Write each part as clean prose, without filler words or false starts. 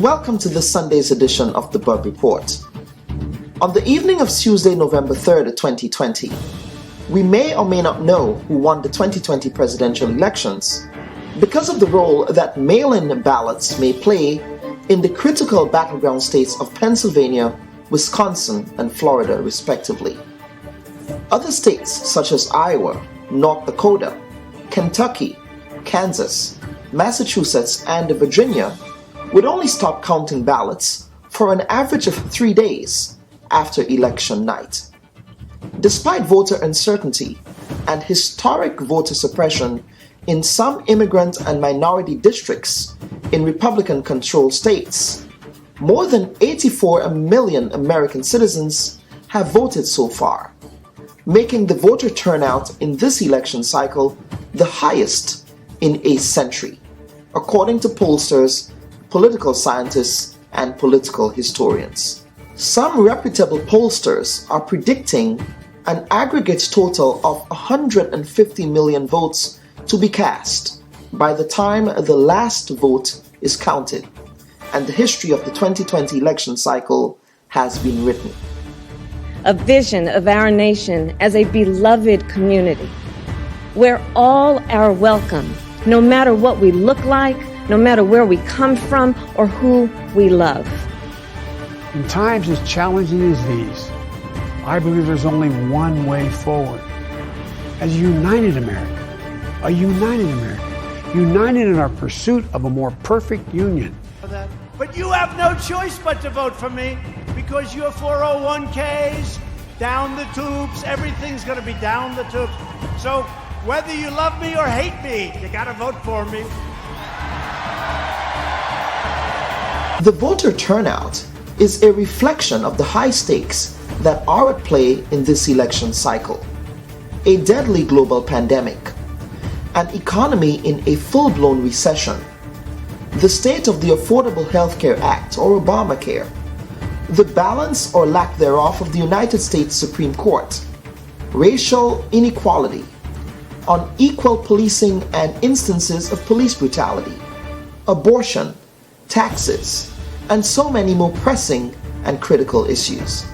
welcome to this Sunday's edition of the Bub Report. On the evening of Tuesday, November 3rd, 2020, we may or may not know who won the 2020 presidential elections because of the role that mail-in ballots may play in the critical battleground states of Pennsylvania, Wisconsin, and Florida, respectively. Other states such as Iowa, North Dakota, Kentucky, Kansas, Massachusetts, and Virginia would only stop counting ballots for an average of 3 days after election night. Despite voter uncertainty and historic voter suppression in some immigrant and minority districts in Republican-controlled states, more than 84 million American citizens have voted so far, making the voter turnout in this election cycle the highest in a century, according to pollsters, political scientists, and political historians. Some reputable pollsters are predicting an aggregate total of 150 million votes to be cast by the time the last vote is counted, and the history of the 2020 election cycle has been written. A vision of our nation as a beloved community where all are welcome, no matter what we look like, no matter where we come from or who we love. In times as challenging as these, I believe there's only one way forward. As a united America, united in our pursuit of a more perfect union. But you have no choice but to vote for me because your 401ks, down the tubes, everything's going to be down the tubes. So whether you love me or hate me, you got to vote for me. The voter turnout is a reflection of the high stakes that are at play in this election cycle. A deadly global pandemic, an economy in a full-blown recession, the state of the Affordable Health Care Act, or Obamacare, the balance or lack thereof of the United States Supreme Court, racial inequality, unequal policing and instances of police brutality, abortion, taxes, and so many more pressing and critical issues.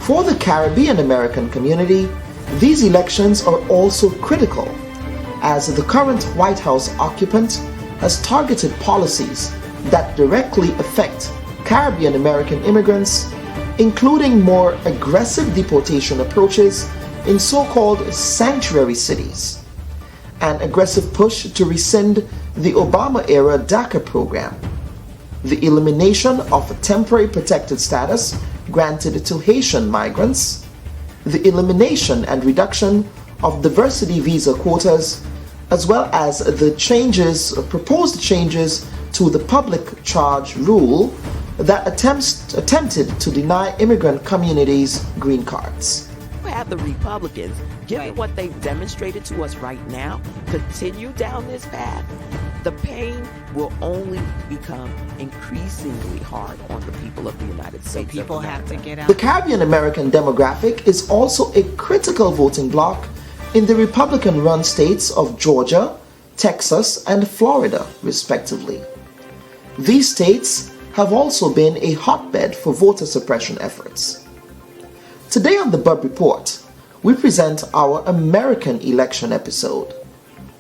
For the Caribbean American community, these elections are also critical, as the current White House occupant has targeted policies that directly affect Caribbean American immigrants, including more aggressive deportation approaches in so-called sanctuary cities, an aggressive push to rescind the Obama-era DACA program, the elimination of temporary protected status granted to Haitian migrants, the elimination and reduction of diversity visa quotas, as well as the proposed changes to the public charge rule that attempted to deny immigrant communities green cards. Have the Republicans, given what they've demonstrated to us right now, continue down this path, the pain will only become increasingly hard on the people of the United States. So people have to get out. The Caribbean American demographic is also a critical voting bloc in the Republican-run states of Georgia, Texas, and Florida, respectively. These states have also been a hotbed for voter suppression efforts. Today on the Bub Report, we present our American election episode.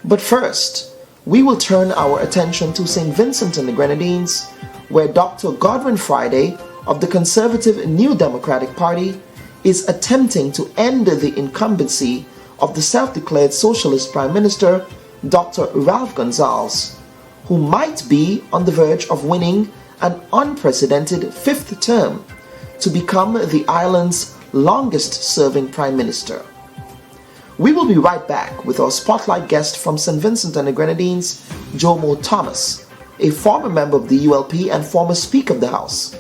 But first, we will turn our attention to St. Vincent and the Grenadines, where Dr. Godwin Friday of the conservative New Democratic Party is attempting to end the incumbency of the self-declared socialist Prime Minister, Dr. Ralph Gonsalves, who might be on the verge of winning an unprecedented fifth term to become the island's longest-serving Prime Minister. We will be right back with our spotlight guest from St. Vincent and the Grenadines, Jomo Thomas, a former member of the ULP and former Speaker of the House,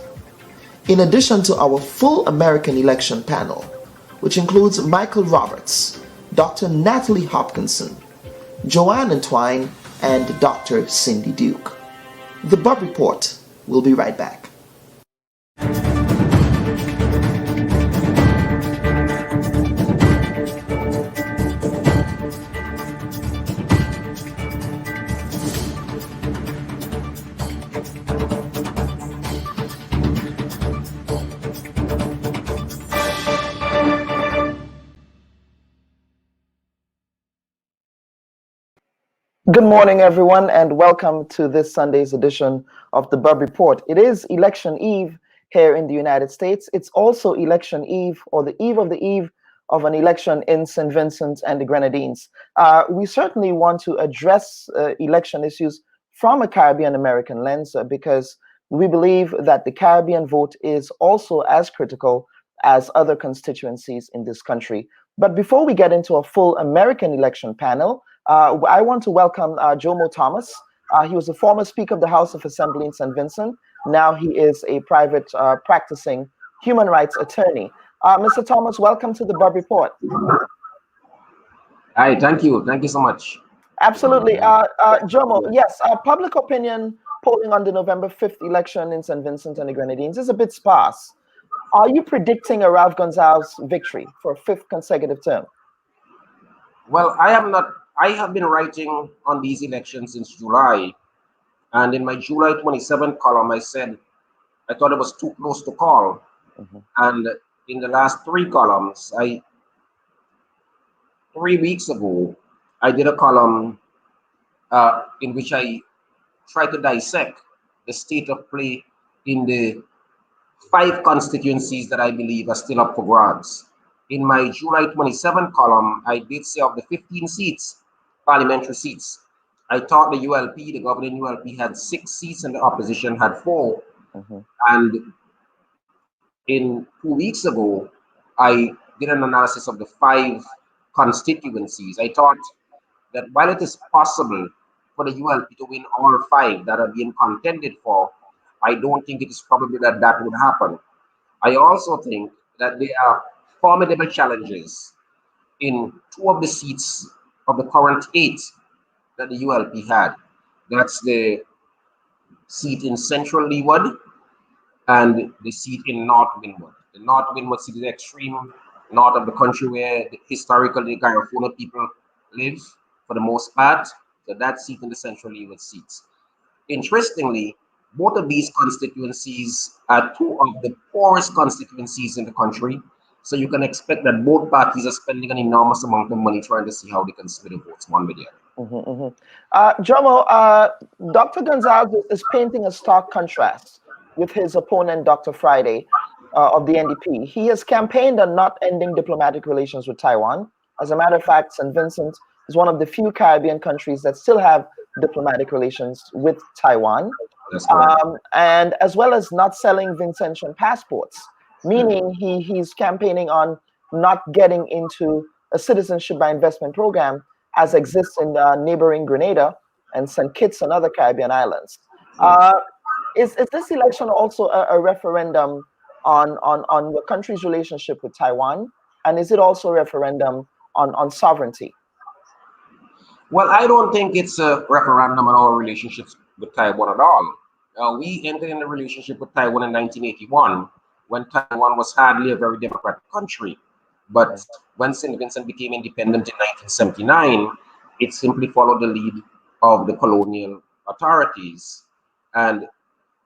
in addition to our full American election panel, which includes Michael Roberts, Dr. Natalie Hopkinson, Joanne Entwine, and Dr. Cindy Duke. The Bub Report will be right back. Good morning, everyone, and welcome to this Sunday's edition of the Bub Report. It is election eve here in the United States. It's also election eve, or the eve of an election in St. Vincent and the Grenadines. We certainly want to address election issues from a Caribbean American lens because we believe that the Caribbean vote is also as critical as other constituencies in this country. But before we get into a full American election panel, I want to welcome Jomo Thomas. He was a former Speaker of the House of Assembly in St. Vincent. Now he is a private practicing human rights attorney. Mr. Thomas, welcome to the Bub Report. Hi, thank you. Thank you so much. Absolutely. Jomo, yes, public opinion polling on the November 5th election in St. Vincent and the Grenadines is a bit sparse. Are you predicting a Ralph Gonzalez victory for a fifth consecutive term? Well, I am not. I have been writing on these elections since July, and in my July 27th column, I said I thought it was too close to call. And in the last three columns, 3 weeks ago, I did a column in which I tried to dissect the state of play in the 5 constituencies that I believe are still up for grabs. In my July 27 column, I did say of the 15 seats, parliamentary seats, I thought the ULP, the governing ULP, had 6 seats and the opposition had 4. And in 2 weeks ago, I did an analysis of the 5 constituencies. I thought that while it is possible for the ULP to win all 5 that are being contended for, I don't think it is probable that that would happen. I also think that there are formidable challenges in 2 of the seats of the current 8 that the ULP had. That's the seat in Central Leeward and the seat in North Windward. The North Windward seat is the extreme north of the country where historically the Garifuna people live for the most part. So that seat in the Central Leeward seats. Interestingly, both of these constituencies are 2 of the poorest constituencies in the country. So you can expect that both parties are spending an enormous amount of money trying to see how they can split the votes one with the other. Jomo, Dr. Gonzalez is painting a stark contrast with his opponent, Dr. Friday of the NDP. He has campaigned on not ending diplomatic relations with Taiwan. As a matter of fact, St. Vincent is one of the few Caribbean countries that still have diplomatic relations with Taiwan. And as well as not selling Vincentian passports, meaning he's campaigning on not getting into a citizenship by investment program as exists in neighboring Grenada and St. Kitts and other Caribbean islands. Is this election also a referendum on the country's relationship with Taiwan? And is it also a referendum on sovereignty? Well, I don't think it's a referendum on our relationships with Taiwan at all. We entered in a relationship with Taiwan in 1981 when Taiwan was hardly a very democratic country. But when St. Vincent became independent in 1979, it simply followed the lead of the colonial authorities. And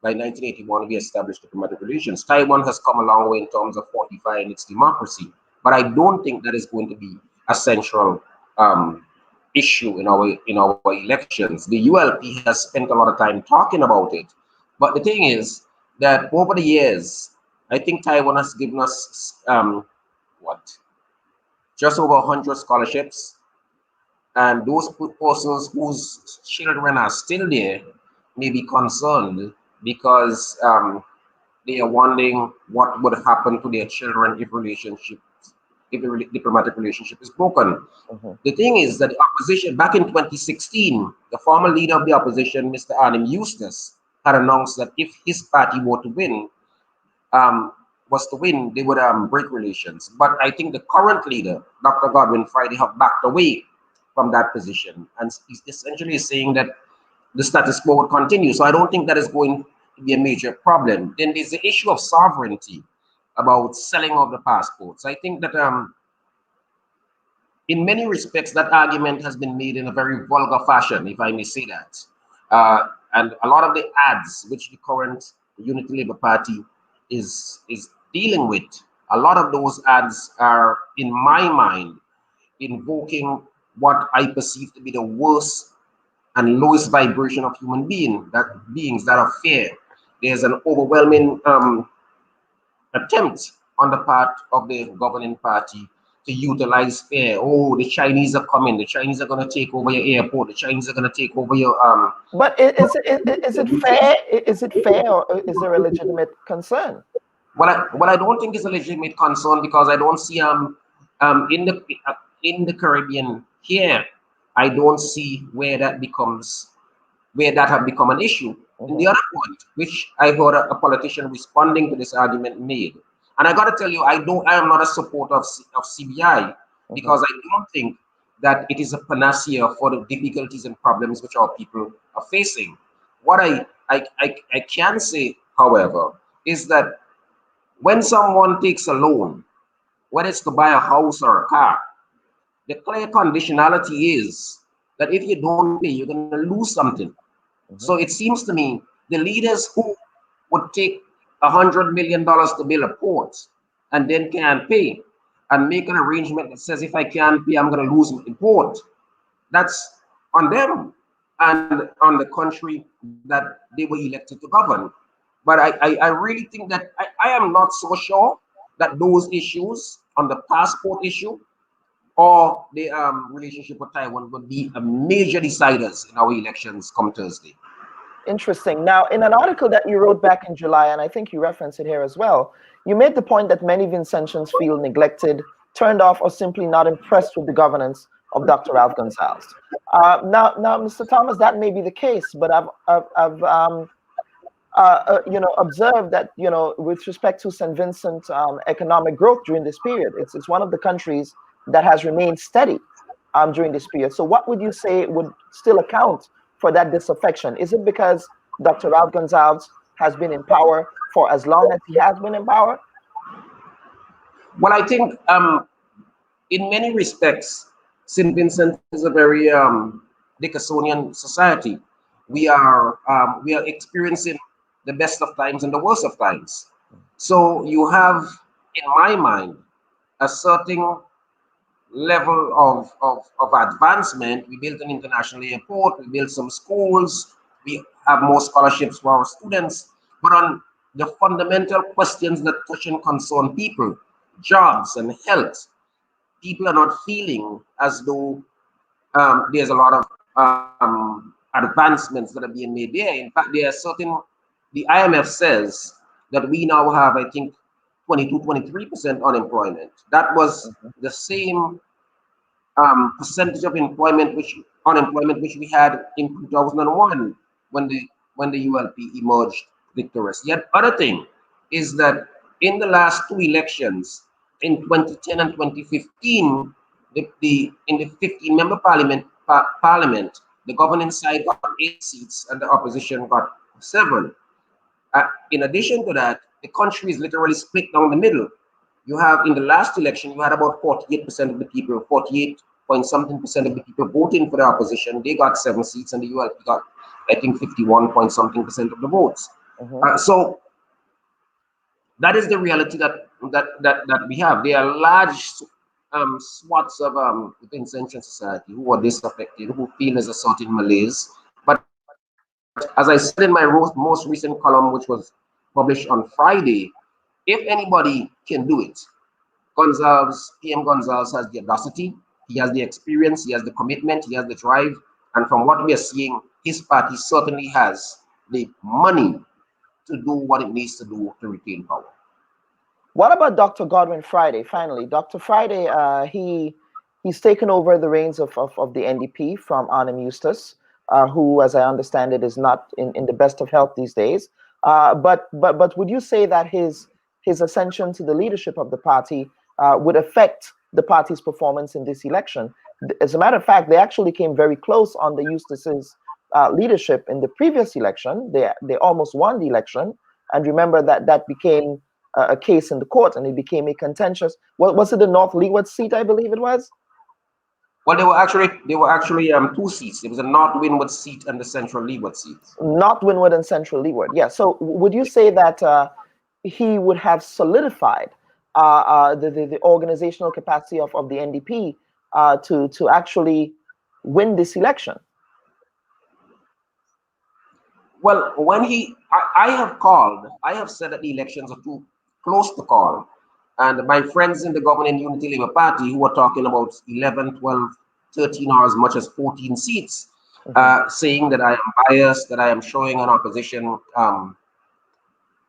by 1981, we established diplomatic relations. Taiwan has come a long way in terms of fortifying its democracy. But I don't think that is going to be a central issue in our elections. The ULP has spent a lot of time talking about it. But the thing is that over the years, I think Taiwan has given us just over 100 scholarships, and those persons whose children are still there may be concerned because they are wondering what would happen to their children if the diplomatic relationship is broken. The thing is that the opposition, back in 2016, the former leader of the opposition, Mr. Adam Eustace, had announced that if his party were to win, they would break relations. But I think the current leader, Dr. Godwin Friday, have backed away from that position, and he's essentially saying that the status quo would continue. So I don't think that is going to be a major problem. Then there's the issue of sovereignty about selling of the passports. I think that in many respects, that argument has been made in a very vulgar fashion, if I may say that. And a lot of the ads which the current Unity Labour Party is dealing with, a lot of those ads are, in my mind, invoking what I perceive to be the worst and lowest vibration of human beings, that of fear. There's an overwhelming attempt on the part of the governing party to utilize fear. Oh, the Chinese are coming. The Chinese are going to take over your airport. The Chinese are going to take over your But is it fair? Is it fair, or is there a legitimate concern? Well, I don't think it's a legitimate concern, because I don't see in the Caribbean here, I don't see where that have become an issue. And the other point, which I heard a politician responding to this argument made, and I got to tell you, I am not a supporter of CBI, because I don't think that it is a panacea for the difficulties and problems which our people are facing. What I can say, however, is that when someone takes a loan, whether it's to buy a house or a car, the clear conditionality is that if you don't pay, you're going to lose something. So it seems to me the leaders who would take $100 million to build a port and then can't pay, and make an arrangement that says, if I can't pay, I'm going to lose my port, that's on them and on the country that they were elected to govern. But I really think that I am not so sure that those issues on the passport issue or the relationship with Taiwan would be a major deciders in our elections come Thursday. Interesting. Now, in an article that you wrote back in July, and I think you reference it here as well, you made the point that many Vincentians feel neglected, turned off, or simply not impressed with the governance of Dr. Ralph Gonsalves. Now, Mr. Thomas, that may be the case, but I've observed that, with respect to St. Vincent economic growth during this period, it's one of the countries that has remained steady during this period. So what would you say would still account for that disaffection? Is it because Dr. Ralph Gonsalves has been in power for as long as he has been in power? Well, I think in many respects, St. Vincent is a very Dickersonian society. We are experiencing the best of times and the worst of times. So you have, in my mind, a certain level of advancement. We built an international airport, we built some schools, we have more scholarships for our students. But on the fundamental questions that touch and concern people, jobs and health, people are not feeling as though there's a lot of advancements that are being made there. In fact, there are certain, the IMF says that we now have, I think, 22-23% unemployment. That was the same percentage of unemployment which we had in 2001 when the ULP emerged victorious. Yet other thing is that in the last two elections, in 2010 and 2015, in the 15-member parliament, the governing side got 8 seats and the opposition got 7. In addition to that, the country is literally split down the middle. You have, in the last election, you had about 48% of the people, 48 point something percent of the people voting for the opposition. They got 7 seats, and the ULP got, I think, 51 point something percent of the votes. So that is the reality that we have. There are large swaths of the Vincentian society who are disaffected, who feel there's a certain malaise. But as I said in my most recent column, which was published on Friday, if anybody can do it, PM Gonsalves has the audacity, he has the experience, he has the commitment, he has the drive, and from what we are seeing, his party certainly has the money to do what it needs to do to retain power. What about Dr. Godwin Friday? Finally, Dr. Friday, he's taken over the reins of the NDP from Arnhem Eustace, who, as I understand it, is not in the best of health these days. But would you say that his ascension to the leadership of the party would affect the party's performance in this election? As a matter of fact, they actually came very close on the Eustace's leadership in the previous election. They almost won the election, and remember that became a case in the court, and it became a contentious. Was it the North Leeward seat? I believe it was. Well, there were actually 2 seats. There was a North Windward seat and the Central Leeward seat. North Windward and Central Leeward. Yeah. So would you say that he would have solidified the organizational capacity of the NDP to actually win this election? Well, I have called, I have said that the elections are too close to call. And my friends in the Governing Unity Labour Party who are talking about 11, 12, 13, or as much as 14 seats, saying that I am biased, that I am showing an opposition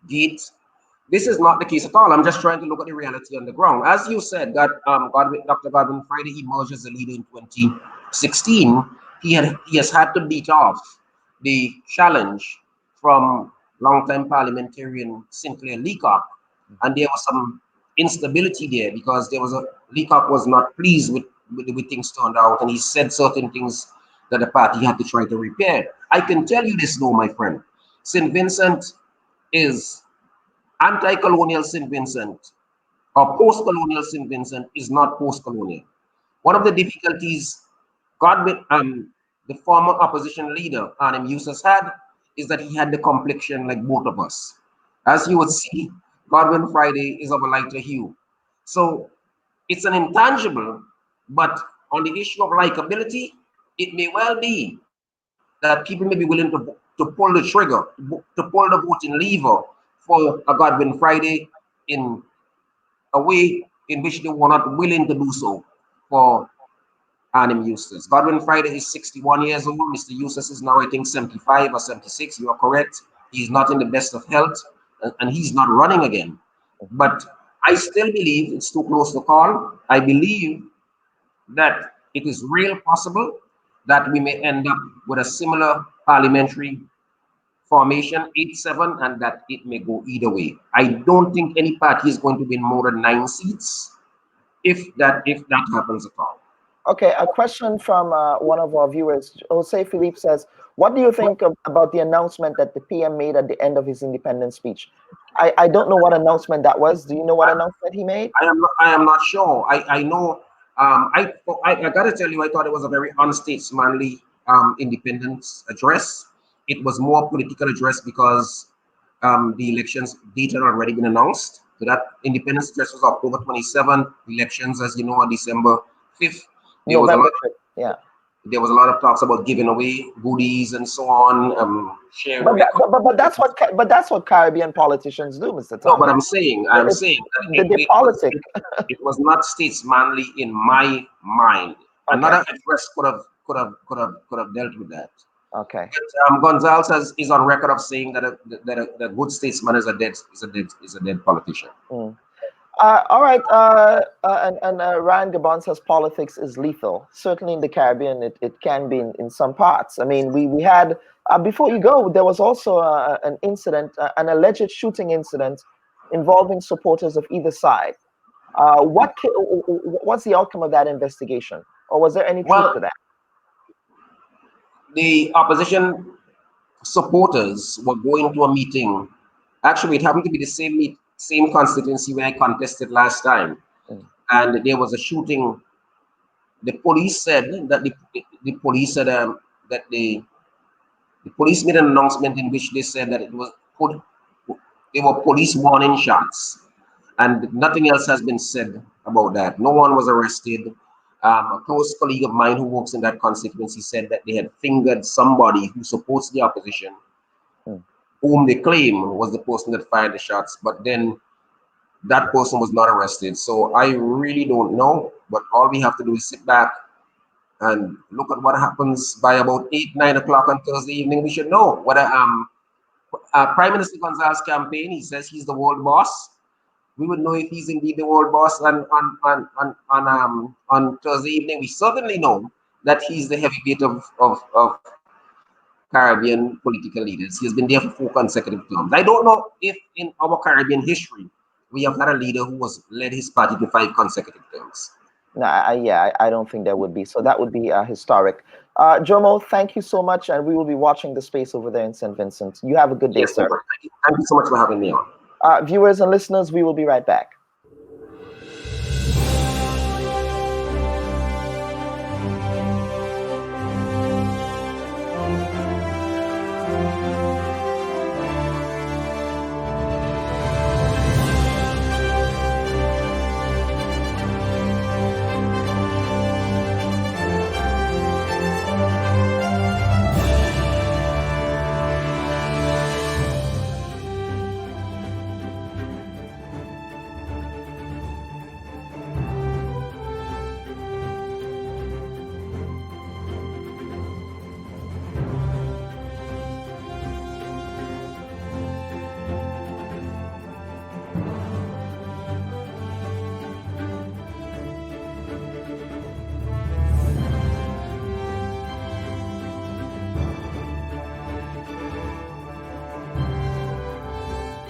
gate. This is not the case at all. I'm just trying to look at the reality on the ground. As you said, that Dr. Godwin Friday emerged as a leader in 2016. He has had to beat off the challenge from longtime parliamentarian Sinclair Leacock, and there was some instability there because Leacock was not pleased with the way things turned out, and he said certain things that the party had to try to repair. I can tell you this, though, my friend. St. Vincent is anti-colonial St. Vincent or post-colonial St. Vincent is not post-colonial. One of the difficulties Godwin, the former opposition leader, Arnim Yusuf, had is that he had the complexion like both of us. As you would see, Godwin Friday is of a lighter hue. So it's an intangible, but on the issue of likability, it may well be that people may be willing to pull the trigger, to pull the voting lever for a Godwin Friday in a way in which they were not willing to do so for Arnim Eustace. Godwin Friday is 61 years old. Mr. Eustace is now, I think, 75 or 76. You are correct. He's not in the best of health, and he's not running again. But I still believe it's too close to call. I believe that it is real possible that we may end up with a similar parliamentary formation, 8-7, and that it may go either way. I don't think any party is going to win more than 9 seats if that happens at all. Okay, a question from one of our viewers. Jose Philippe says, what do you think about the announcement that the PM made at the end of his independence speech? I don't know what announcement that was. Do you know what announcement he made? I am not sure. I know. I got to tell you, I thought it was a very unstatesmanly independence address. It was more political address because the elections date had already been announced. So that independence address was October 27th. Elections, as you know, are December 5th. There was a lot of talks about giving away goodies and so on. But that's what Caribbean politicians do, Mr. Thomas. No, but I'm saying the politics. It was not statesmanly in my mind. Okay. Another address could have dealt with that. Okay. But, Gonzalez is on record of saying that a good statesman is a dead politician. All right, and Ryan Gabon says politics is lethal. Certainly in the Caribbean, it can be in some parts. I mean, we had, before you go, there was also an incident, an alleged shooting incident involving supporters of either side. What's the outcome of that investigation? Or was there any truth to that? The opposition supporters were going to a meeting. Actually, it happened to be the same constituency where I contested last time, and there was a shooting. The police said that the police said that the police made an announcement in which they said that they were police warning shots, and nothing else has been said about that. No one was arrested. A close colleague of mine who works in that constituency said that they had fingered somebody who supports the opposition, whom they claim was the person that fired the shots, but then that person was not arrested. So I really don't know, but all we have to do is sit back and look at what happens by about 8-9 o'clock on Thursday evening. We should know whether Prime Minister Gonzalez's campaign, he says he's the world boss. We would know if he's indeed the world boss on Thursday evening. We certainly know that he's the heavyweight of Caribbean political leaders. He has been there for 4 consecutive terms. I don't know if in our Caribbean history we have had a leader who has led his party to 5 consecutive terms. No, I don't think there would be. So that would be historic. Jomo, thank you so much, and we will be watching the space over there in St. Vincent. You have a good day, yes, sir. Thank you so much for having me on. Viewers and listeners, we will be right back.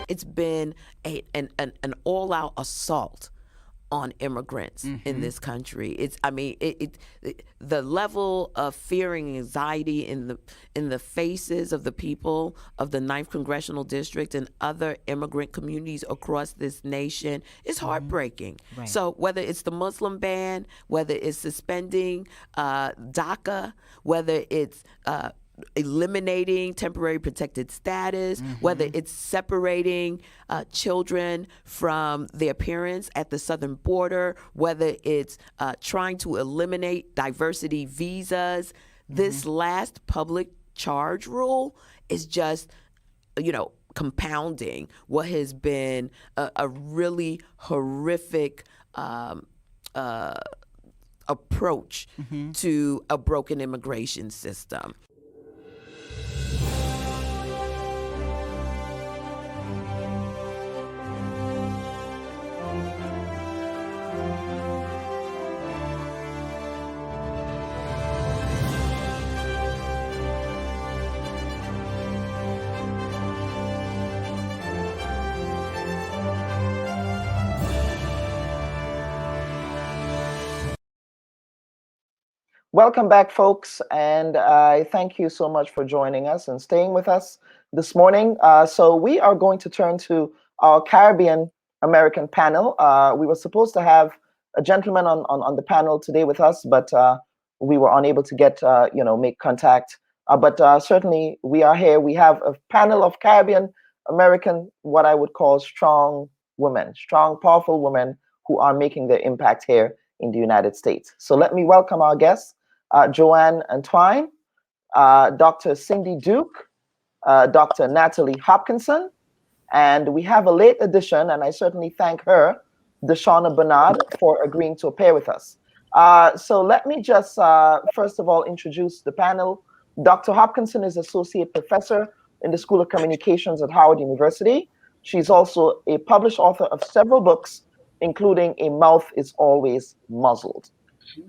It's been an all-out assault on immigrants in this country. The level of fear and anxiety in the faces of the people of the 9th Congressional District and other immigrant communities across this nation is heartbreaking. Right. So whether it's the Muslim ban, whether it's suspending DACA, whether it's eliminating temporary protected status, whether it's separating children from their parents at the southern border, whether it's trying to eliminate diversity visas. This last public charge rule is just, compounding what has been a really horrific approach to a broken immigration system. Welcome back, folks, and I thank you so much for joining us and staying with us this morning. So we are going to turn to our Caribbean American panel. We were supposed to have a gentleman on the panel today with us, but we were unable to get, make contact. But certainly we are here. We have a panel of Caribbean American, what I would call strong women, strong, powerful women who are making their impact here in the United States. So let me welcome our guests. Joanne Antwine, Dr. Cindy Duke, Dr. Natalie Hopkinson, and we have a late addition, and I certainly thank her, Deshauna Bernard, for agreeing to appear with us. So let me just first of all introduce the panel. Dr. Hopkinson is Associate Professor in the School of Communications at Howard University. She's also a published author of several books, including A Mouth is Always Muzzled.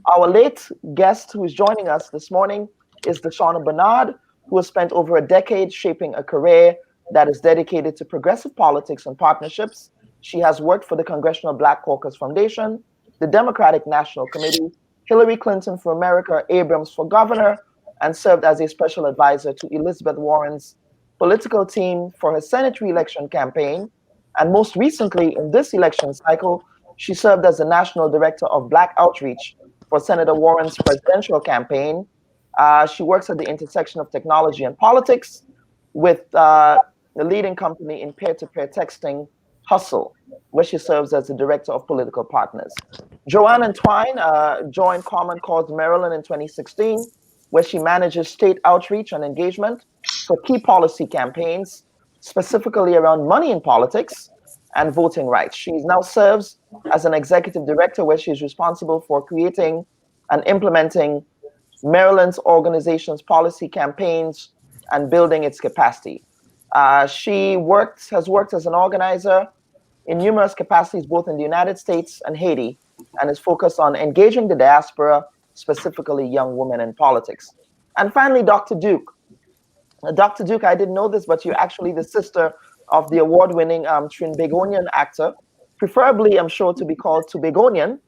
Our late guest who is joining us this morning is Deshauna Bernard, who has spent over a decade shaping a career that is dedicated to progressive politics and partnerships. She has worked for the Congressional Black Caucus Foundation, the Democratic National Committee, Hillary Clinton for America, Abrams for governor, and served as a special advisor to Elizabeth Warren's political team for her Senate re-election campaign. And most recently, in this election cycle, she served as the National Director of Black Outreach for Senator Warren's presidential campaign. She works at the intersection of technology and politics with the leading company in peer-to-peer texting, Hustle, where she serves as the Director of Political Partners. Joanne Antwine joined Common Cause Maryland in 2016, where she manages state outreach and engagement for key policy campaigns, specifically around money in politics and voting rights. She now serves as an executive director, where she is responsible for creating and implementing Maryland's organization's policy campaigns and building its capacity. She has worked as an organizer in numerous capacities, both in the United States and Haiti, and is focused on engaging the diaspora, specifically young women in politics. And finally, Dr. Duke. Dr. Duke, I didn't know this, but you're actually the sister of the award-winning Trinbagonian actor, preferably, I'm sure, to be called Tobagonian,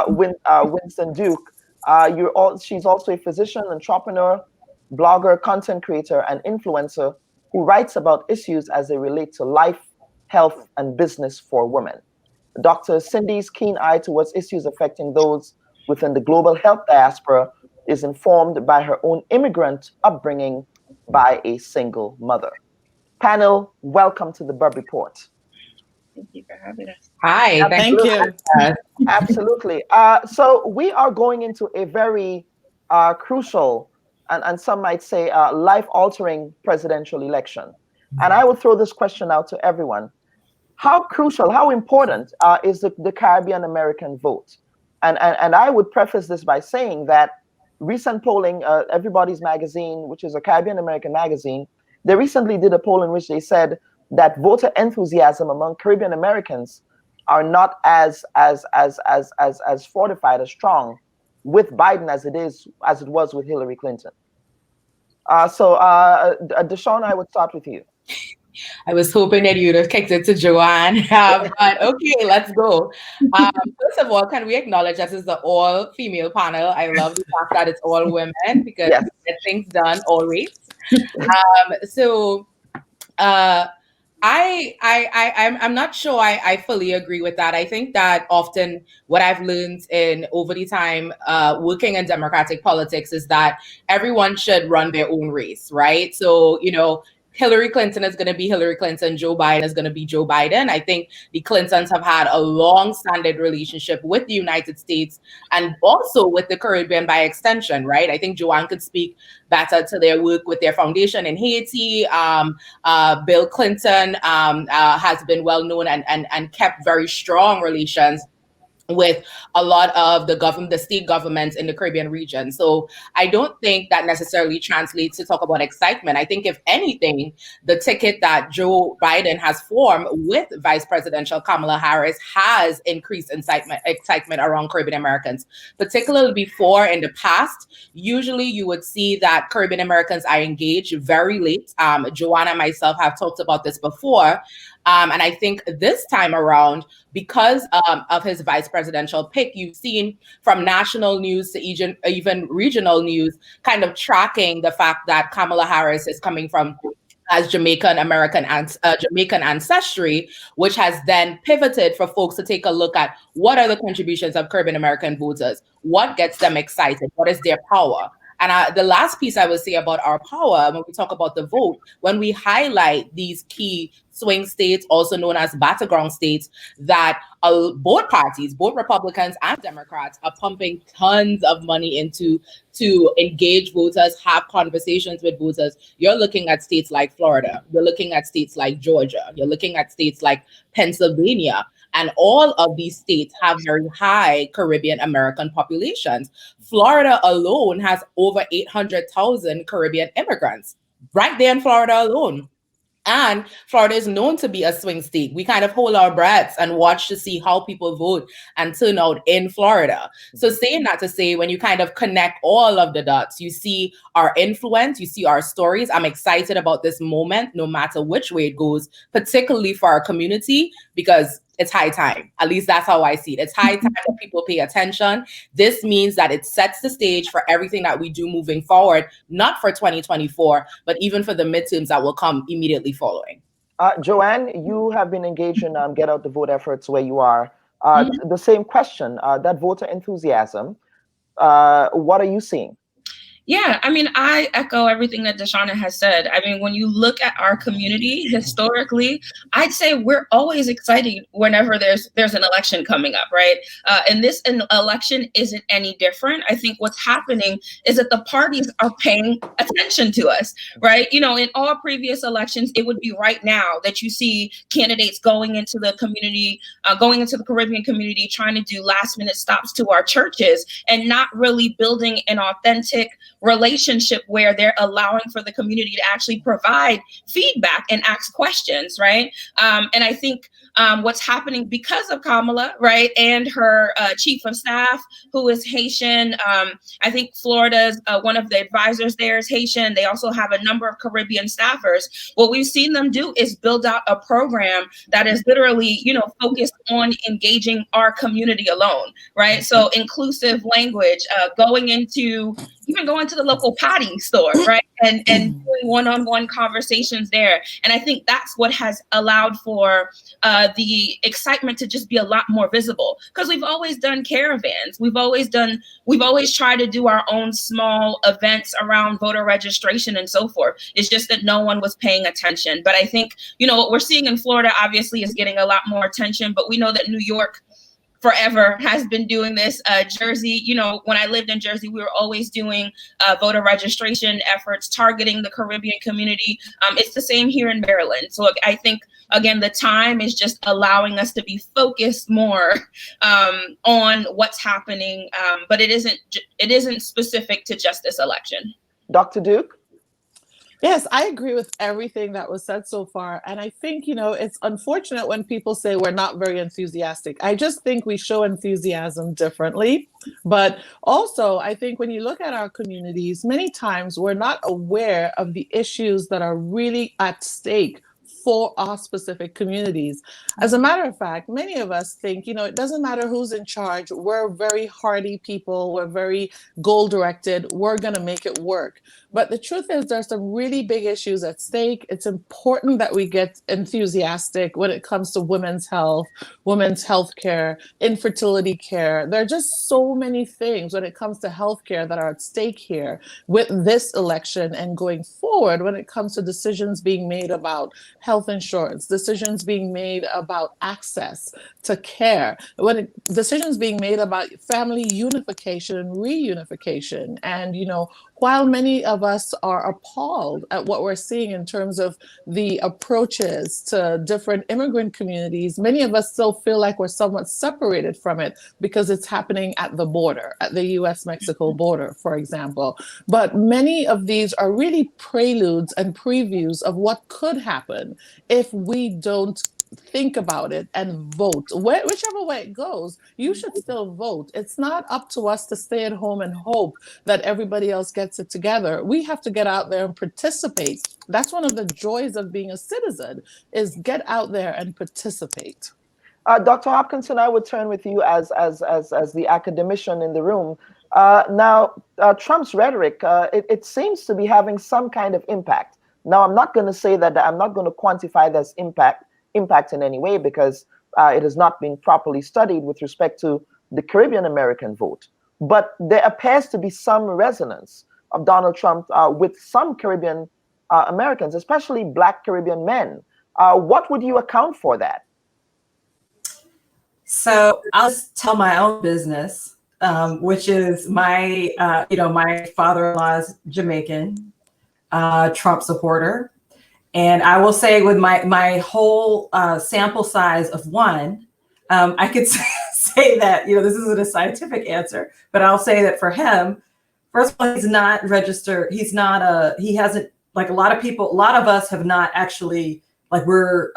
Winston Duke. She's also a physician, entrepreneur, blogger, content creator, and influencer who writes about issues as they relate to life, health, and business for women. Dr. Cindy's keen eye towards issues affecting those within the global health diaspora is informed by her own immigrant upbringing by a single mother. Panel, welcome to the Bub Report. Thank you for having us. Hi, thank you. Absolutely. So we are going into a very crucial and some might say life-altering presidential election. And I will throw this question out to everyone. How crucial, how important is the Caribbean American vote? And I would preface this by saying that recent polling, Everybody's Magazine, which is a Caribbean American magazine, they recently did a poll in which they said that voter enthusiasm among Caribbean Americans are not as fortified, as strong with Biden as it was with Hillary Clinton. So Deshauna, I would start with you. I was hoping that you'd have kicked it to Joanne, but okay, let's go. First of all, can we acknowledge that this is the all-female panel? I love the fact that it's all women because Yes. we get things done always. So I'm not sure I fully agree with that. I think that often what I've learned in over the time working in democratic politics is that everyone should run their own race, right? So, Hillary Clinton is going to be Hillary Clinton. Joe Biden is going to be Joe Biden. I think the Clintons have had a long-standing relationship with the United States and also with the Caribbean by extension, right? I think Joanne could speak better to their work with their foundation in Haiti. Bill Clinton has been well known and kept very strong relations with a lot of the state governments in the Caribbean region. So I don't think that necessarily translates to talk about excitement. I think if anything, the ticket that Joe Biden has formed with Vice Presidential Kamala Harris has increased excitement around Caribbean Americans, particularly before in the past. Usually you would see that Caribbean Americans are engaged very late. Joanna and myself have talked about this before. And I think this time around, because of his vice presidential pick, you've seen from national news to even regional news kind of tracking the fact that Kamala Harris is coming from as Jamaican ancestry, which has then pivoted for folks to take a look at what are the contributions of Caribbean American voters, what gets them excited, what is their power. And the last piece I would say about our power, when we talk about the vote, when we highlight these key swing states, also known as battleground states, that both parties, both Republicans and Democrats, are pumping tons of money into to engage voters, have conversations with voters. You're looking at states like Florida. You're looking at states like Georgia. You're looking at states like Pennsylvania. And all of these states have very high Caribbean American populations. Florida alone has over 800,000 Caribbean immigrants right there in Florida alone. And Florida is known to be a swing state. We kind of hold our breaths and watch to see how people vote and turn out in Florida. So saying that to say, when you kind of connect all of the dots, you see our influence, you see our stories. I'm excited about this moment, no matter which way it goes, particularly for our community, because it's high time. At least that's how I see it. It's high time that people pay attention. This means that it sets the stage for everything that we do moving forward, not for 2024, but even for the midterms that will come immediately following. Joanne, you have been engaged in Get Out the Vote efforts where you are. The same question, that voter enthusiasm, what are you seeing? Yeah, I mean, I echo everything that Deshauna has said. I mean, when you look at our community historically, I'd say we're always excited whenever there's an election coming up, right? And this election isn't any different. I think what's happening is that the parties are paying attention to us, right? You know, in all previous elections, it would be right now that you see candidates going into the community, going into the Caribbean community, trying to do last minute stops to our churches and not really building an authentic relationship where they're allowing for the community to actually provide feedback and ask questions, right? And I think what's happening because of Kamala, right, and her chief of staff, who is Haitian. I think Florida's one of the advisors there is Haitian. They also have a number of Caribbean staffers. What we've seen them do is build out a program that is literally, you know, focused on engaging our community alone, right? So inclusive language, going to the local potty store, right? And doing one-on-one conversations there. And I think that's what has allowed for the excitement to just be a lot more visible, because we've always done caravans. We've always tried to do our own small events around voter registration and so forth. It's just that no one was paying attention. But I think, you know, what we're seeing in Florida obviously is getting a lot more attention, but we know that New York forever has been doing this. Jersey, you know, when I lived in Jersey, we were always doing voter registration efforts targeting the Caribbean community. It's the same here in Maryland. So I think, again, the time is just allowing us to be focused more on what's happening, but it isn't specific to just this election. Dr. Duke? Yes, I agree with everything that was said so far. And I think, you know, it's unfortunate when people say we're not very enthusiastic. I just think we show enthusiasm differently. But also, I think when you look at our communities, many times we're not aware of the issues that are really at stake for our specific communities. As a matter of fact, many of us think, it doesn't matter who's in charge. We're very hardy people. We're very goal directed. We're going to make it work. But the truth is, there's some really big issues at stake. It's important that we get enthusiastic when it comes to women's health care, infertility care. There are just so many things when it comes to healthcare that are at stake here with this election and going forward when it comes to decisions being made about health insurance, decisions being made about access to care, decisions being made about family unification and reunification. And, while many of us are appalled at what we're seeing in terms of the approaches to different immigrant communities, many of us still feel like we're somewhat separated from it because it's happening at the border, at the US-Mexico border, for example. But many of these are really preludes and previews of what could happen if we don't think about it and vote. Whichever way it goes, you should still vote. It's not up to us to stay at home and hope that everybody else gets it together. We have to get out there and participate. That's one of the joys of being a citizen, is get out there and participate. Dr. Hopkinson, I would turn with you as the academician in the room. Now, Trump's rhetoric, it seems to be having some kind of impact. Now, I'm not going to say that, I'm not going to quantify this impact in any way, because it has not been properly studied with respect to the Caribbean American vote. But there appears to be some resonance of Donald Trump with some Caribbean Americans, especially Black Caribbean men. What would you account for that? So I'll just tell my own business, which is my father-in-law's Jamaican, Trump supporter. And I will say, with my whole sample size of one, I could say that, this isn't a scientific answer, but I'll say that for him, first of all, he's not registered. He hasn't, like a lot of us have not actually, like, we're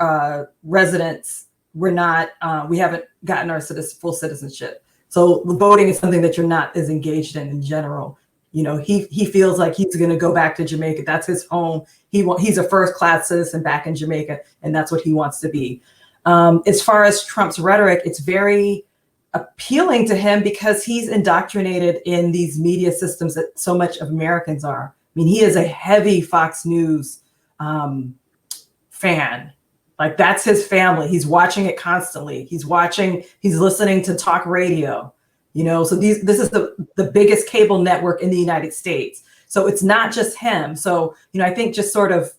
residents. We're not, we haven't gotten our full citizenship. So voting is something that you're not as engaged in general. He feels like he's going to go back to Jamaica. That's his home. He's a first-class citizen back in Jamaica, and that's what he wants to be. As far as Trump's rhetoric, it's very appealing to him because he's indoctrinated in these media systems that so much of Americans are. I mean, he is a heavy Fox News fan. Like, that's his family. He's watching it constantly. He's listening to talk radio. So this is the biggest cable network in the United States. So it's not just him. So, I think just sort of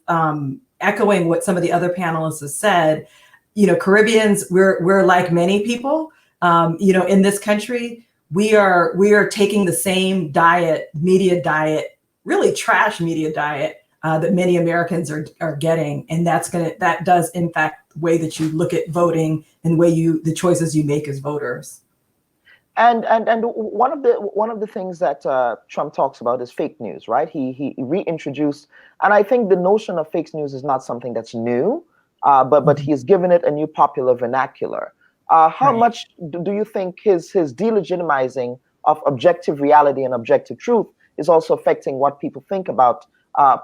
echoing what some of the other panelists have said, Caribbeans, we're like many people, in this country, we are taking the same media diet, really trash media diet that many Americans are getting. And that does in fact the way that you look at voting and the choices you make as voters. And one of the things that Trump talks about is fake news, right? He reintroduced, and I think the notion of fake news is not something that's new, but he has given it a new popular vernacular. How much do you think his delegitimizing of objective reality and objective truth is also affecting what people think about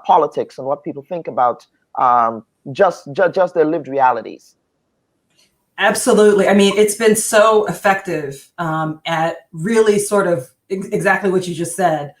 politics and what people think about just their lived realities? Absolutely. I mean, it's been so effective at really sort of exactly what you just said,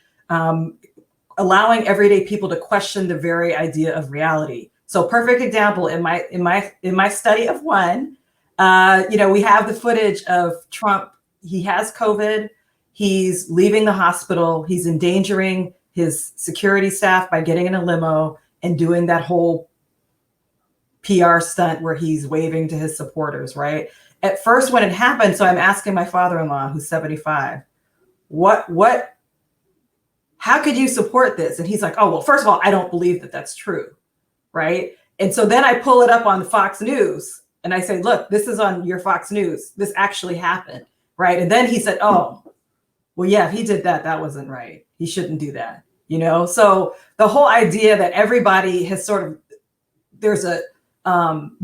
allowing everyday people to question the very idea of reality. So, perfect example in my study of one, we have the footage of Trump. He has COVID. He's leaving the hospital. He's endangering his security staff by getting in a limo and doing that whole PR stunt where he's waving to his supporters, right? At first when it happened, so I'm asking my father-in-law, who's 75, how could you support this? And he's like, oh, well, first of all, I don't believe that that's true, right? And so then I pull it up on Fox News and I say, look, this is on your Fox News. This actually happened, right? And then he said, oh, well, yeah, if he did that, that wasn't right. He shouldn't do that, So the whole idea that everybody has sort of, there's a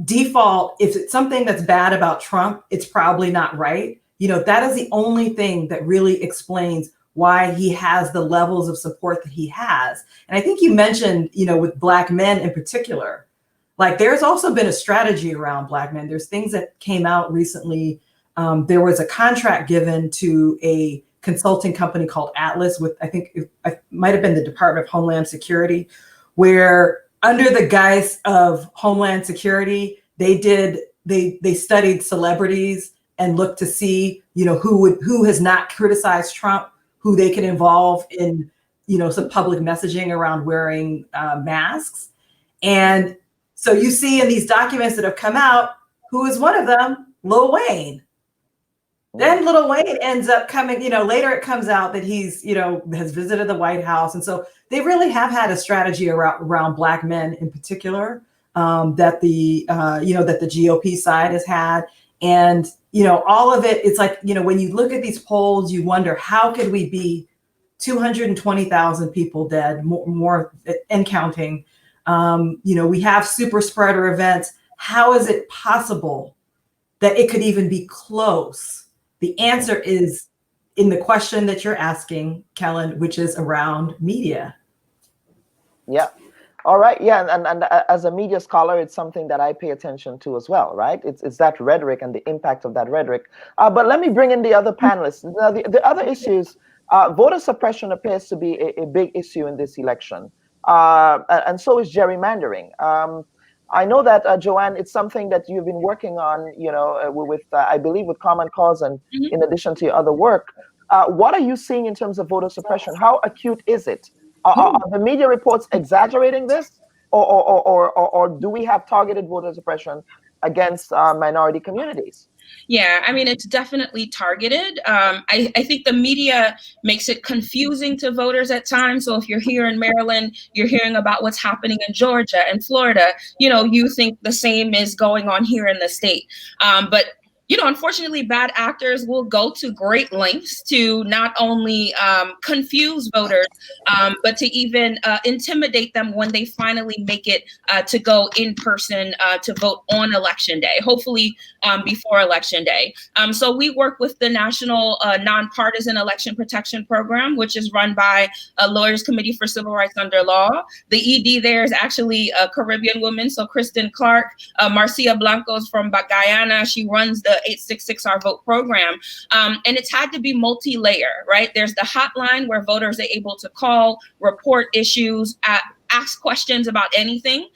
default, if it's something that's bad about Trump, it's probably not right. That is the only thing that really explains why he has the levels of support that he has. And I think you mentioned, with Black men in particular, Like there's also been a strategy around Black men. There's things that came out recently. There was a contract given to a consulting company called Atlas with, I think it might have been the Department of Homeland Security, where under the guise of Homeland Security, they studied celebrities and looked to see, who has not criticized Trump, who they can involve in, some public messaging around wearing masks. And so you see in these documents that have come out, who is one of them? Lil Wayne. Then Lil Wayne ends up coming, later it comes out that he's, has visited the White House. And so they really have had a strategy around Black men in particular, that the GOP side has had. And, all of it, it's like, when you look at these polls, you wonder, how could we be 220,000 people dead, more and counting? We have super spreader events. How is it possible that it could even be close? The answer is in the question that you're asking, Kellen, which is around media. Yeah. All right. Yeah. And as a media scholar, it's something that I pay attention to as well, right? It's that rhetoric and the impact of that rhetoric. But let me bring in the other panelists. Now, the other issues, voter suppression appears to be a big issue in this election. And so is gerrymandering. I know that, Joanne, it's something that you've been working on, with I believe, with Common Cause, and in addition to your other work. What are you seeing in terms of voter suppression? How acute is it? Are the media reports exaggerating this, or do we have targeted voter suppression against minority communities? Yeah, I mean, it's definitely targeted. I think the media makes it confusing to voters at times. So if you're here in Maryland, you're hearing about what's happening in Georgia and Florida, you think the same is going on here in the state. But unfortunately, bad actors will go to great lengths to not only confuse voters, but to even intimidate them when they finally make it to go in person to vote on election day, hopefully before election day. So we work with the National Nonpartisan Election Protection Program, which is run by a Lawyers Committee for Civil Rights Under Law. The ED there is actually a Caribbean woman, so Kristen Clark. Marcia Blanco's from Guyana. She runs the 866 Our Vote program. And it's had to be multi-layer, right? There's the hotline where voters are able to call, report issues, ask questions about anything.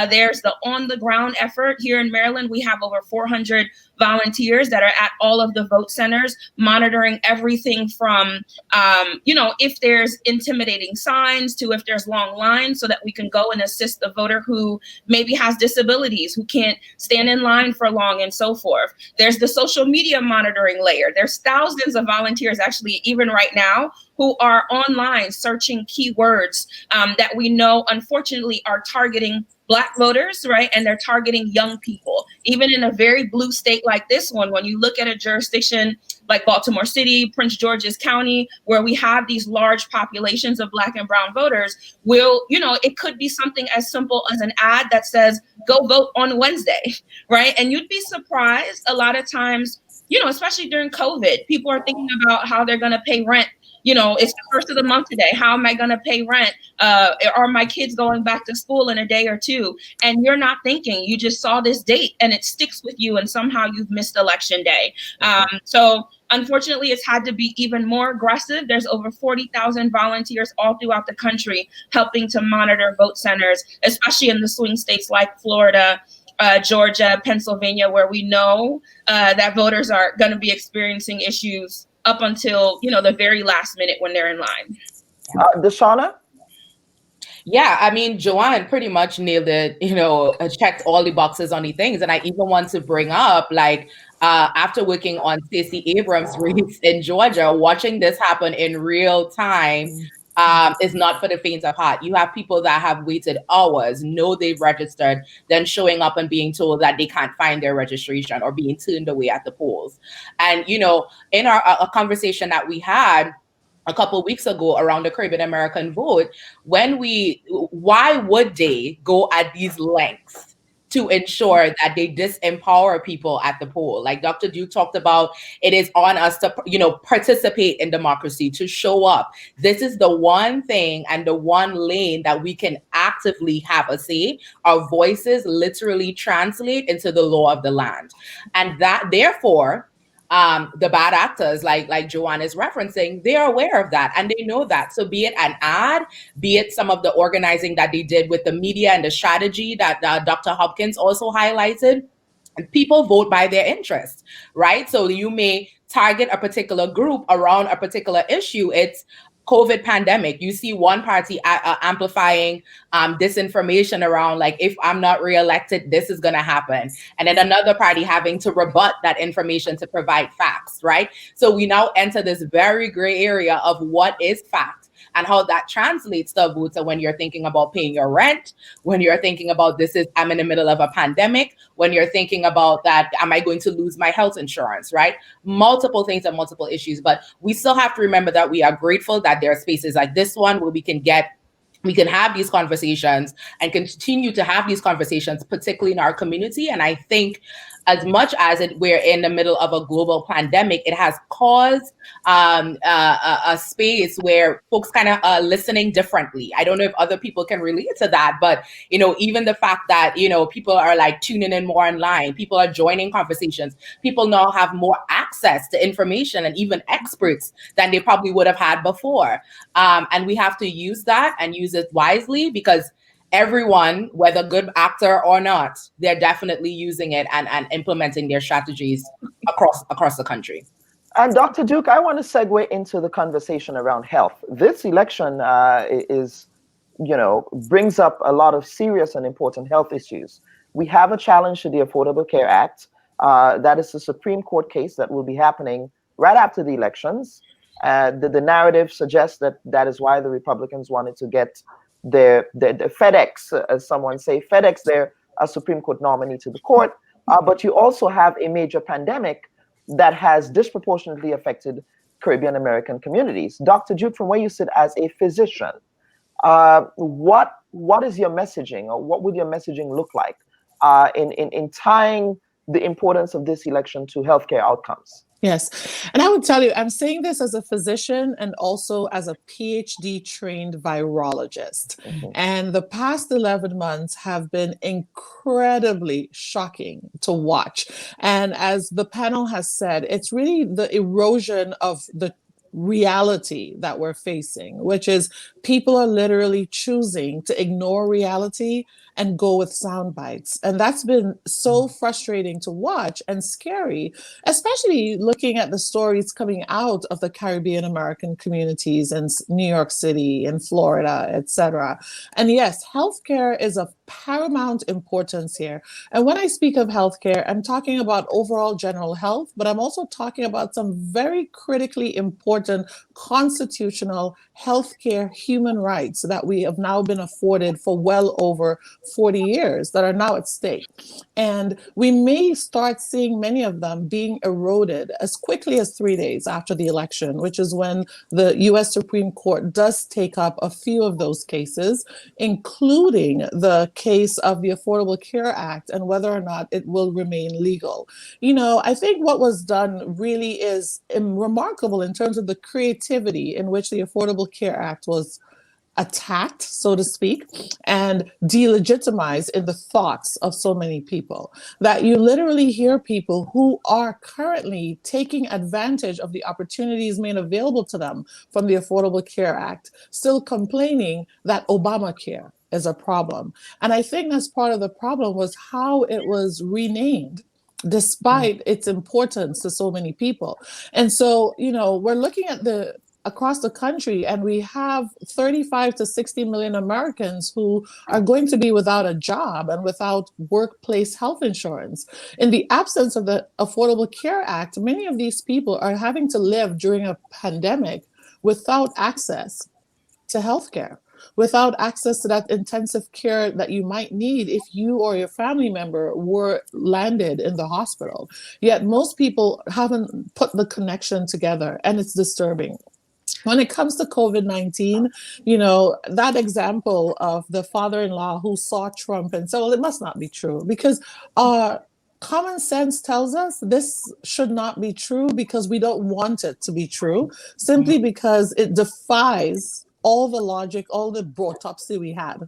There's the on-the-ground effort. Here in Maryland, we have over 400 volunteers that are at all of the vote centers, monitoring everything from, if there's intimidating signs to if there's long lines, so that we can go and assist the voter who maybe has disabilities, who can't stand in line for long, and so forth. There's the social media monitoring layer. There's thousands of volunteers, actually, even right now, who are online searching keywords that we know, unfortunately, are targeting Black voters, right? And they're targeting young people. Even in a very blue state like this one, when you look at a jurisdiction like Baltimore City, Prince George's County, where we have these large populations of Black and brown voters, it could be something as simple as an ad that says, go vote on Wednesday, right? And you'd be surprised a lot of times, especially during COVID, people are thinking about how they're going to pay rent. It's the first of the month today. How am I going to pay rent? Are my kids going back to school in a day or two? And you're not thinking. You just saw this date and it sticks with you, and somehow you've missed election day. So unfortunately, it's had to be even more aggressive. There's over 40,000 volunteers all throughout the country helping to monitor vote centers, especially in the swing states like Florida, Georgia, Pennsylvania, where we know that voters are going to be experiencing issues up until, the very last minute when they're in line. Deshauna? Yeah, I mean, Joanne pretty much nailed it, checked all the boxes on the things. And I even want to bring up, after working on Stacey Abrams' race in Georgia, watching this happen in real time is not for the faint of heart. You have people that have waited hours, know they've registered, then showing up and being told that they can't find their registration or being turned away at the polls. And, in our conversation that we had a couple of weeks ago around the Caribbean American vote, why would they go at these lengths to ensure that they disempower people at the poll. Like Dr. Duke talked about, it is on us to, participate in democracy, to show up. This is the one thing and the one lane that we can actively have a say. Our voices literally translate into the law of the land. And that, therefore, the bad actors, like Joanne is referencing, they are aware of that and they know that. So be it an ad, be it some of the organizing that they did with the media and the strategy that Dr. Hopkins also highlighted, people vote by their interest, right? So you may target a particular group around a particular issue. It's COVID pandemic. You see one party amplifying disinformation around, like, if I'm not reelected, this is going to happen. And then another party having to rebut that information to provide facts, right? So we now enter this very gray area of what is fact and how that translates to a voter when you're thinking about paying your rent, when you're thinking about I'm in the middle of a pandemic, when you're thinking about that, am I going to lose my health insurance, right? Multiple things and multiple issues. But we still have to remember that we are grateful that there are spaces like this one where we can have these conversations and continue to have these conversations, particularly in our community. And I think as much as we're in the middle of a global pandemic, it has caused a space where folks kind of are listening differently. I don't know if other people can relate to that, but even the fact that people are like tuning in more online, people are joining conversations, people now have more access to information and even experts than they probably would have had before. And we have to use that and use it wisely, because everyone, whether good actor or not, they're definitely using it and implementing their strategies across the country. And Dr. Duke, I want to segue into the conversation around health. This election brings up a lot of serious and important health issues. We have a challenge to the Affordable Care Act. That is the Supreme Court case that will be happening right after the elections. The narrative suggests that is why the Republicans wanted to get the FedEx, as someone say, FedEx their Supreme Court nominee to the court. But you also have a major pandemic that has disproportionately affected Caribbean American communities. Dr. Duke, from where you sit as a physician, what is your messaging, or what would your messaging look like in tying the importance of this election to healthcare outcomes? Yes. And I would tell you, I'm saying this as a physician and also as a PhD trained virologist. Mm-hmm. And the past 11 months have been incredibly shocking to watch. And as the panel has said, it's really the erosion of the reality that we're facing, which is people are literally choosing to ignore reality and go with sound bites. And that's been so frustrating to watch and scary, especially looking at the stories coming out of the Caribbean American communities in New York City and Florida, etc. And yes, healthcare is of paramount importance here. And when I speak of healthcare, I'm talking about overall general health, but I'm also talking about some very critically important constitutional healthcare human rights that we have now been afforded for well over 40 years that are now at stake. And we may start seeing many of them being eroded as quickly as 3 days after the election, which is when the US Supreme Court does take up a few of those cases, including the case of the Affordable Care Act and whether or not it will remain legal. I think what was done really is remarkable in terms of the creativity in which the Affordable Care Act was attacked, so to speak, and delegitimized in the thoughts of so many people, that you literally hear people who are currently taking advantage of the opportunities made available to them from the Affordable Care Act, still complaining that Obamacare is a problem. And I think that's part of the problem was how it was renamed, despite its importance to so many people. And so, we're looking at across the country, and we have 35 to 60 million Americans who are going to be without a job and without workplace health insurance. In the absence of the Affordable Care Act, many of these people are having to live during a pandemic without access to healthcare, without access to that intensive care that you might need if you or your family member were landed in the hospital. Yet most people haven't put the connection together, and it's disturbing. When it comes to COVID-19, you know, that example of the father-in-law who saw Trump and said, well, it must not be true, because common sense tells us this should not be true, because we don't want it to be true, simply because it defies all the logic, all the autopsy we had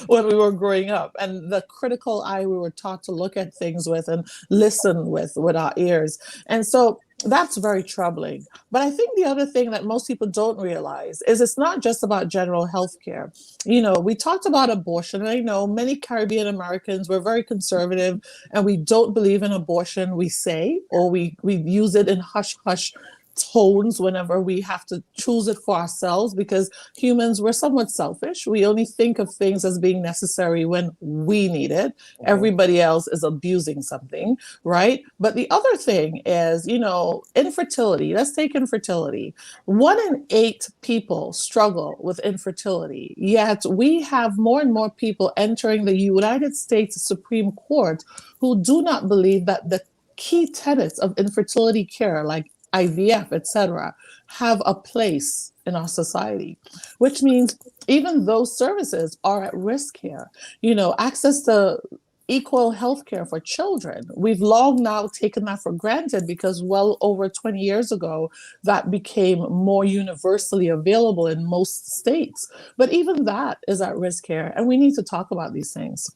when we were growing up, and the critical eye we were taught to look at things with and listen with our ears. And so that's very troubling. But I think the other thing that most people don't realize is it's not just about general health care. You know, we talked about abortion, and I know many Caribbean Americans, we're very conservative and we don't believe in abortion, we say, or we use it in hush-hush tones whenever we have to choose it for ourselves, because humans, we're somewhat selfish. We only think of things as being necessary when we need it. Everybody else is abusing something, right? But the other thing is, you know, infertility. Let's take infertility. 1 in 8 people struggle with infertility, yet we have more and more people entering the United States Supreme Court who do not believe that the key tenets of infertility care, like IVF, etc., have a place in our society, which means even those services are at risk here. You know, access to equal health care for children. We've long now taken that for granted, because well over 20 years ago, that became more universally available in most states. But even that is at risk here, and we need to talk about these things.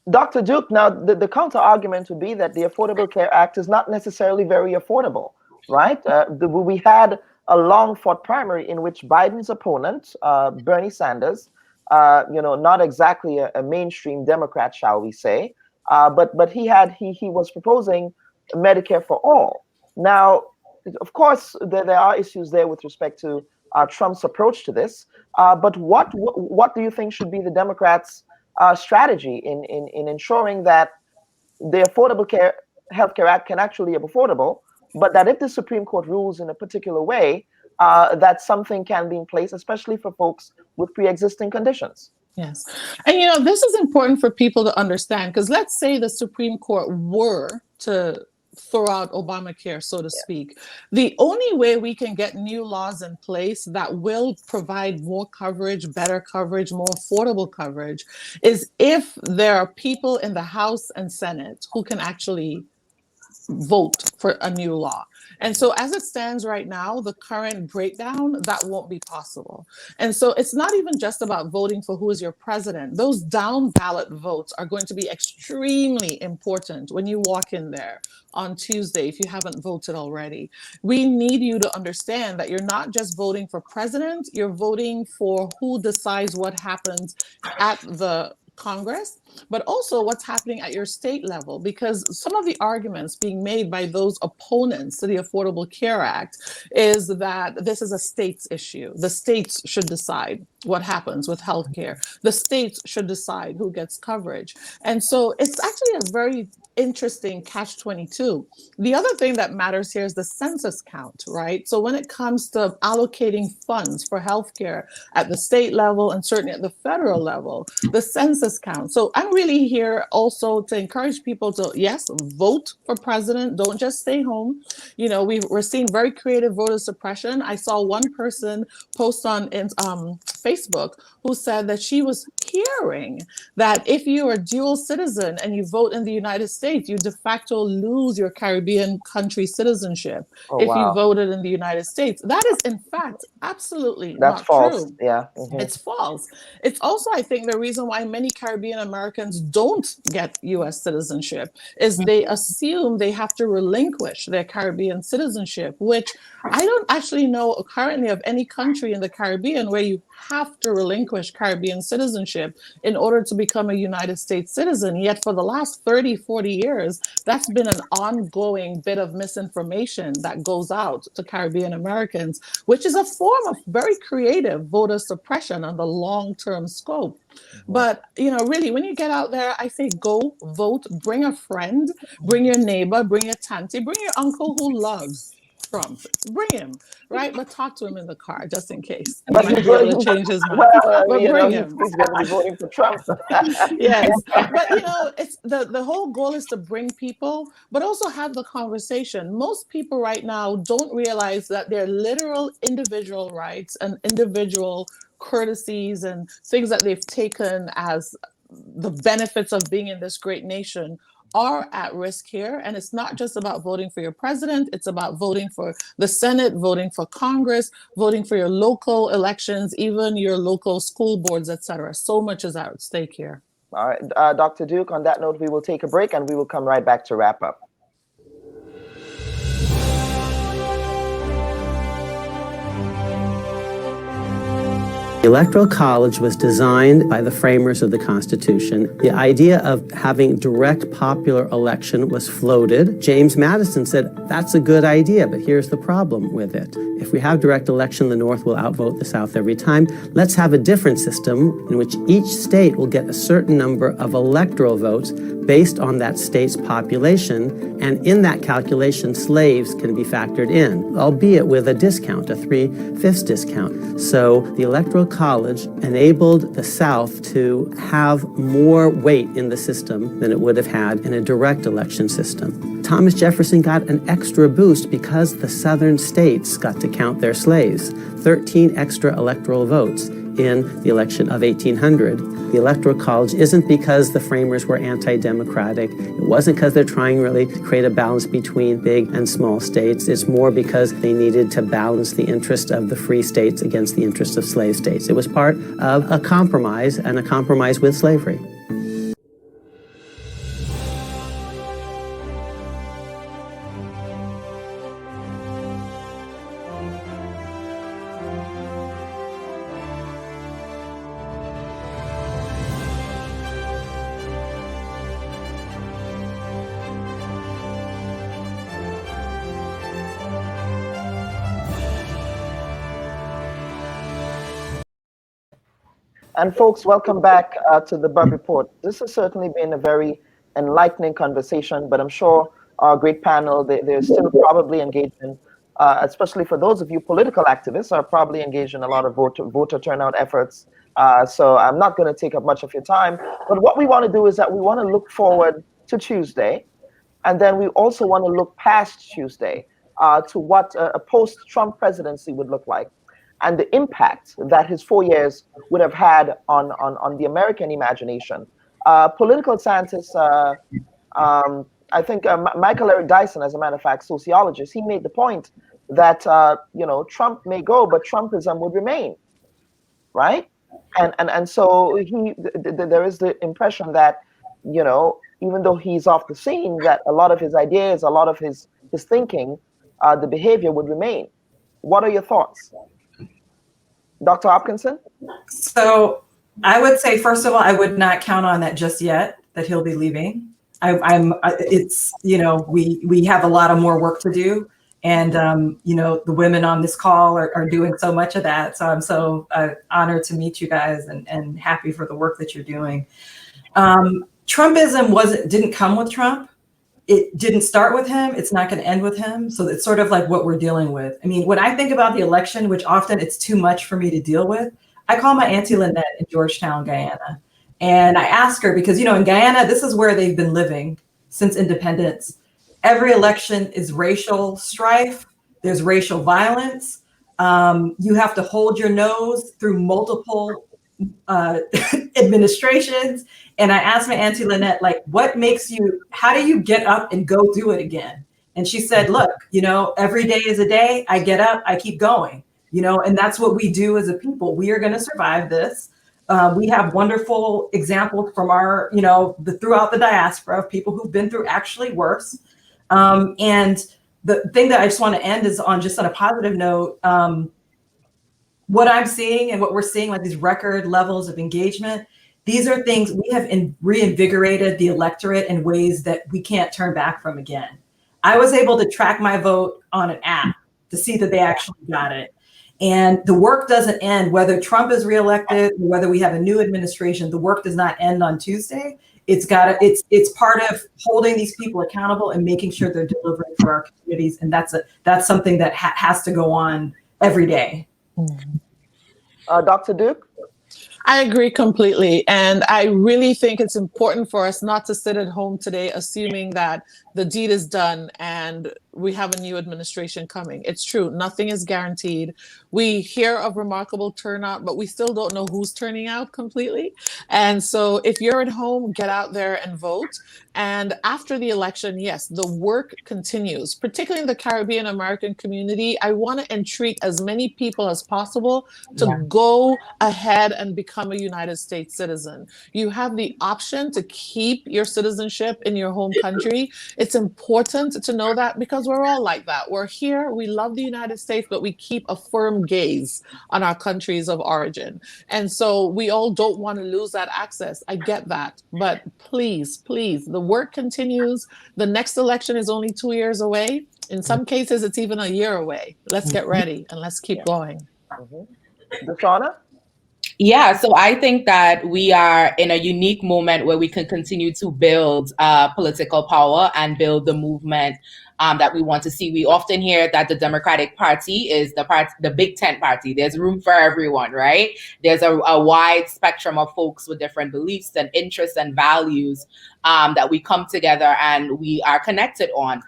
Dr. Duke, now the counter argument would be that the Affordable Care Act is not necessarily very affordable. Right? We had a long-fought primary in which Biden's opponent, Bernie Sanders, you know, not exactly a mainstream Democrat, shall we say, but he was proposing Medicare for all. Now, of course, there are issues there with respect to Trump's approach to this. But what do you think should be the Democrats' strategy in ensuring that the Affordable Health Care Act can actually be affordable, but that if the Supreme Court rules in a particular way, that something can be in place, especially for folks with pre-existing conditions? Yes. And, you know, this is important for people to understand, because let's say the Supreme Court were to throw out Obamacare, so to speak. The only way we can get new laws in place that will provide more coverage, better coverage, more affordable coverage, is if there are people in the House and Senate who can actually vote for a new law. And so as it stands right now, the current breakdown, that won't be possible. And so it's not even just about voting for who is your president. Those down ballot votes are going to be extremely important when you walk in there on Tuesday, if you haven't voted already. We need you to understand that you're not just voting for president, you're voting for who decides what happens at the Congress, but also what's happening at your state level, because some of the arguments being made by those opponents to the Affordable Care Act is that this is a state's issue. The states should decide what happens with healthcare. The states should decide who gets coverage. And so it's actually a very interesting catch-22. The other thing that matters here is the census count, right? So when it comes to allocating funds for healthcare at the state level and certainly at the federal level, the census count. So I'm really here also to encourage people to, yes, vote for president. Don't just stay home. You know, we're seeing very creative voter suppression. I saw one person post on Facebook who said that she was hearing that if you're a dual citizen and you vote in the United States, you de facto lose your Caribbean country citizenship if you voted in the United States. That is, in fact, absolutely That's not false. true. Yeah. It's false. It's also, I think, the reason why many Caribbean Americans don't get U.S. citizenship is they assume they have to relinquish their Caribbean citizenship, which I don't actually know currently of any country in the Caribbean where you have to relinquish Caribbean citizenship in order to become a United States citizen. Yet for the last 30, 40 years, that's been an ongoing bit of misinformation that goes out to Caribbean Americans, which is a form of very creative voter suppression on the long-term scope. But, you know, really, when you get out there, I say go vote, bring a friend, bring your neighbor, bring your tanty, bring your uncle who loves, Trump. Bring him, right? But talk to him in the car just in case. He But might he's be able going, to change his mind. well, But you know, bring him. he's going to be voting for Trump. Yes, but you know, it's the whole goal is to bring people, but also have the conversation. Most people right now don't realize that their literal individual rights and individual courtesies and things that they've taken as the benefits of being in this great nation are at risk here. And it's not just about voting for your president, it's about voting for the Senate, voting for Congress, voting for your local elections, even your local school boards, etc. So much is at stake here. All right, Dr. Duke, on that note, we will take a break and we will come right back to wrap up. The Electoral College was designed by the framers of the Constitution. The idea of having direct popular election was floated. James Madison said, that's a good idea, but here's the problem with it. If we have direct election, the North will outvote the South every time. Let's have a different system in which each state will get a certain number of electoral votes based on that state's population, and in that calculation, slaves can be factored in, albeit with a discount, a 3/5 discount. So the Electoral College enabled the South to have more weight in the system than it would have had in a direct election system. Thomas Jefferson got an extra boost because the southern states got to count their slaves. 13 extra electoral votes in the election of 1800. The Electoral College isn't because the framers were anti-democratic. It wasn't because they're trying really to create a balance between big and small states. It's more because they needed to balance the interest of the free states against the interest of slave states. It was part of a compromise, and a compromise with slavery. And folks, welcome back to the Bub Report. This has certainly been a very enlightening conversation, but I'm sure our great panel, they're still probably engaged in, especially for those of you political activists, are probably engaged in a lot of voter turnout efforts. So I'm not going to take up much of your time. But what we want to do is that we want to look forward to Tuesday, and then we also want to look past Tuesday to what a post-Trump presidency would look like, and the impact that his 4 years would have had on the American imagination. Political scientists, I think Michael Eric Dyson, as a matter of fact, sociologist, he made the point that Trump may go, but Trumpism would remain, right? And so there is the impression that even though he's off the scene, that a lot of his ideas, a lot of his thinking, the behavior would remain. What are your thoughts? Dr. Hopkinson? So I would say, first of all, I would not count on that just yet, that he'll be leaving. We have a lot of more work to do. And, the women on this call are doing so much of that. So I'm so honored to meet you guys and happy for the work that you're doing. Trumpism didn't come with Trump. It didn't start with him. It's not going to end with him. So it's sort of like what we're dealing with. I mean, when I think about the election, which often it's too much for me to deal with, I call my Auntie Lynette in Georgetown, Guyana. And I ask her because, in Guyana, this is where they've been living since independence. Every election is racial strife. There's racial violence. You have to hold your nose through multiple administrations. And I asked my Auntie Lynette, how do you get up and go do it again? And she said, look, every day is a day. I get up, I keep going, and that's what we do as a people. We are going to survive this. We have wonderful examples from our, throughout the diaspora of people who've been through actually worse. And the thing that I just want to end is on a positive note. What I'm seeing and what we're seeing, like these record levels of engagement, these are things we have reinvigorated the electorate in ways that we can't turn back from again. I was able to track my vote on an app to see that they actually got it. And the work doesn't end whether Trump is reelected or whether we have a new administration. The work does not end on Tuesday. It's part of holding these people accountable and making sure they're delivering for our communities. And that's something that has to go on every day. Dr. Duke? I agree completely. And I really think it's important for us not to sit at home today assuming that the deed is done and we have a new administration coming. It's true. Nothing is guaranteed. We hear of remarkable turnout, but we still don't know who's turning out completely. And so if you're at home, get out there and vote. And after the election, yes, the work continues, particularly in the Caribbean American community. I want to entreat as many people as possible to go ahead and become a United States citizen. You have the option to keep your citizenship in your home country. It's important to know that because we're all like that. We're here, we love the United States, but we keep a firm gaze on our countries of origin. And so we all don't want to lose that access. I get that. But please, please, the work continues. The next election is only 2 years away. In some cases, it's even a year away. Let's get ready and let's keep going. Deshauna? Yeah, so I think that we are in a unique moment where we can continue to build political power and build the movement that we want to see. We often hear that the Democratic Party is the big tent party. There's room for everyone, right? There's a wide spectrum of folks with different beliefs and interests and values that we come together and we are connected on.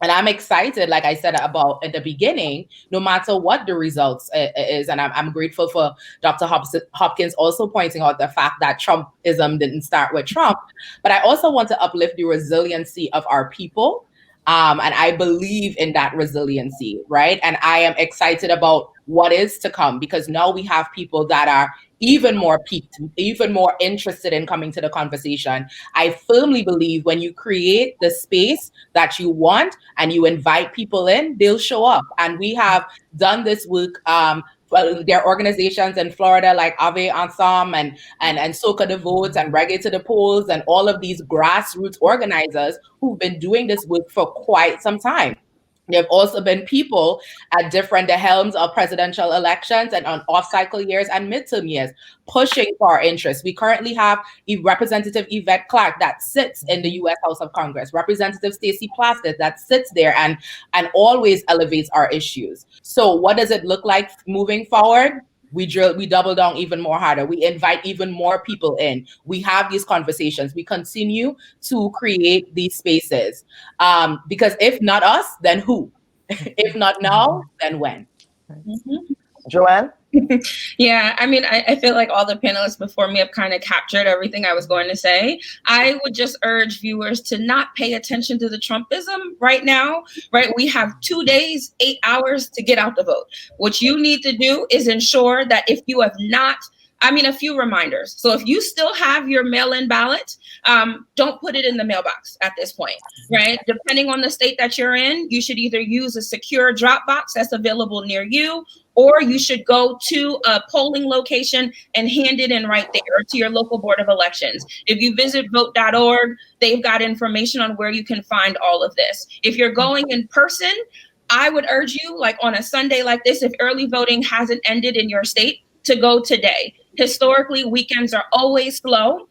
And I'm excited, like I said about at the beginning, no matter what the results is. And I'm grateful for Dr. Hopkins also pointing out the fact that Trumpism didn't start with Trump. But I also want to uplift the resiliency of our people. And I believe in that resiliency, right? And I am excited about what is to come because now we have people that are even more piqued, even more interested in coming to the conversation. I firmly believe when you create the space that you want and you invite people in, they'll show up. And we have done this work. There are organizations in Florida like Ave Ensemble and Soca the Votes and Reggae to the Polls and all of these grassroots organizers who've been doing this work for quite some time. There have also been people at the helms of presidential elections and on off-cycle years and midterm years pushing for our interests. We currently have Representative Yvette Clarke that sits in the U.S. House of Congress, Representative Stacey Placid that sits there and always elevates our issues. So what does it look like moving forward? We double down even more harder. We invite even more people in. We have these conversations. We continue to create these spaces. Because if not us, then who? If not now, then when? Mm-hmm. Joanne? Yeah, I mean, I feel like all the panelists before me have kind of captured everything I was going to say. I would just urge viewers to not pay attention to the Trumpism right now, right? We have 2 days, 8 hours to get out the vote. What you need to do is ensure that if you have not, a few reminders. So if you still have your mail-in ballot, don't put it in the mailbox at this point, right? Depending on the state that you're in, you should either use a secure drop box that's available near you, or you should go to a polling location and hand it in right there, or to your local board of elections. If you visit vote.org, they've got information on where you can find all of this. If you're going in person, I would urge you, like on a Sunday like this, if early voting hasn't ended in your state, to go today. Historically, weekends are always slow.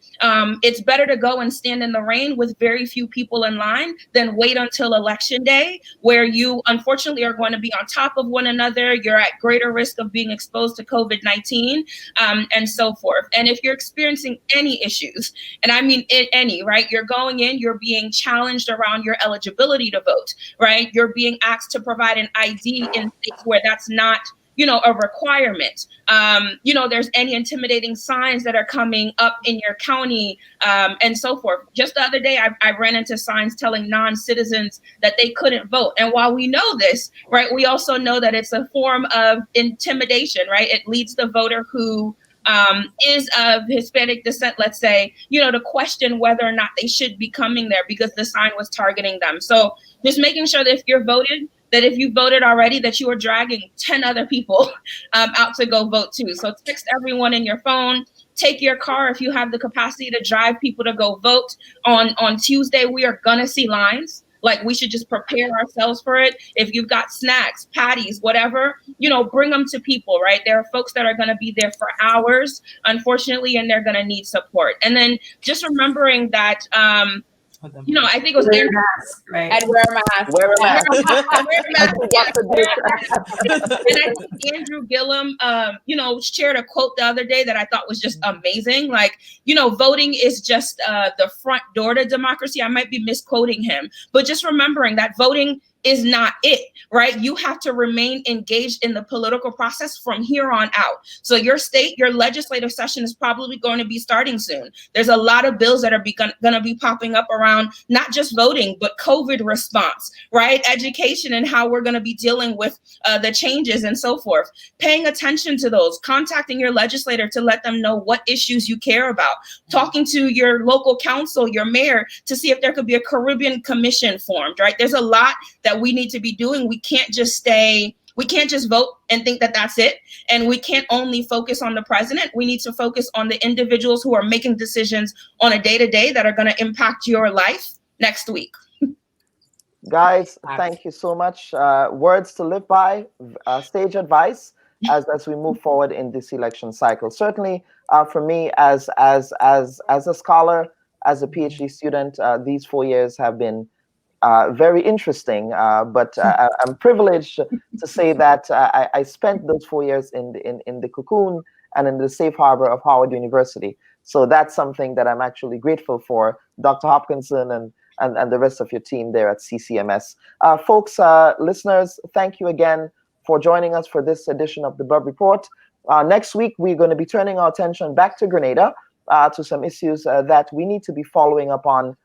It's better to go and stand in the rain with very few people in line than wait until election day, where you unfortunately are going to be on top of one another. You're at greater risk of being exposed to COVID-19 and so forth. And if you're experiencing any issues, and I mean any, right? You're going in, you're being challenged around your eligibility to vote, right? You're being asked to provide an ID in states where that's not a requirement. There's any intimidating signs that are coming up in your county and so forth. Just the other day, I ran into signs telling non-citizens that they couldn't vote. And while we know this, right, we also know that it's a form of intimidation, right? It leads the voter who is of Hispanic descent, let's say, to question whether or not they should be coming there because the sign was targeting them. So just making sure that if you voted already, that you are dragging 10 other people out to go vote too. So text everyone in your phone, take your car if you have the capacity to drive people to go vote. On Tuesday, we are gonna see lines. Like, we should just prepare ourselves for it. If you've got snacks, patties, whatever, bring them to people, right? There are folks that are going to be there for hours, unfortunately, and they're going to need support. And then just remembering that, I think it was wear a mask, right? And wear a mask. Wear a mask. Wear a mask. What's the date? And I think Andrew Gillum, shared a quote the other day that I thought was just amazing. Like, voting is just the front door to democracy. I might be misquoting him, but just remembering that voting is not it, right? You have to remain engaged in the political process from here on out. So your state, your legislative session is probably going to be starting soon. There's a lot of bills that are going to be popping up around not just voting, but COVID response, right? Education and how we're going to be dealing with the changes and so forth. Paying attention to those, contacting your legislator to let them know what issues you care about, talking to your local council, your mayor, to see if there could be a Caribbean commission formed, right? There's a lot that we need to be doing. We can't just vote and think that that's it. And we can't only focus on the president. We need to focus on the individuals who are making decisions on a day-to-day that are going to impact your life next week. Guys, thank you so much. Words to live by, stage advice as we move forward in this election cycle. Certainly, for me as a scholar, as a PhD student, these 4 years have been very interesting, but I'm privileged to say that I spent those 4 years in the cocoon and in the safe harbor of Howard University. So that's something that I'm actually grateful for, Dr. Hopkinson and the rest of your team there at CCMS. Folks, listeners, thank you again for joining us for this edition of the Bub Report. Next week, we're going to be turning our attention back to Grenada, to some issues that we need to be following up on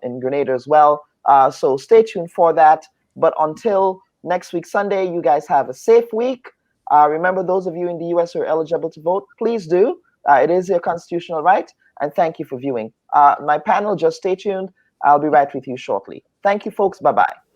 in Grenada as well. So stay tuned for that. But until next week, Sunday, you guys have a safe week. Remember, those of you in the US who are eligible to vote, please do. It is your constitutional right. And thank you for viewing. My panel, just stay tuned. I'll be right with you shortly. Thank you, folks. Bye-bye.